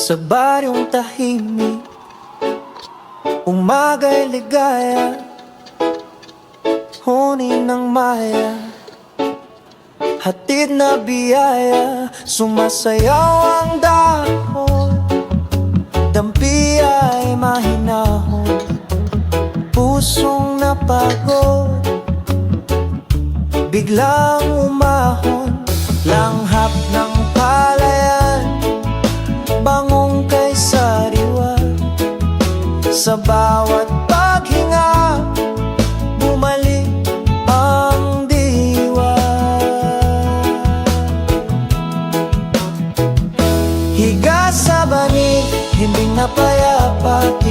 Sa baryong tahimik, umaga'y ligaya, huni ng maya, hatid na biyaya. Sumasayaw ang dahon, dampi ay mahinahon, pusong napagod, biglang umahon. Langhap ng palayan, bangong kay sariwa, sa bawat paghinga, bumalik ang diwa. Higa sa banig, himbing na payapa,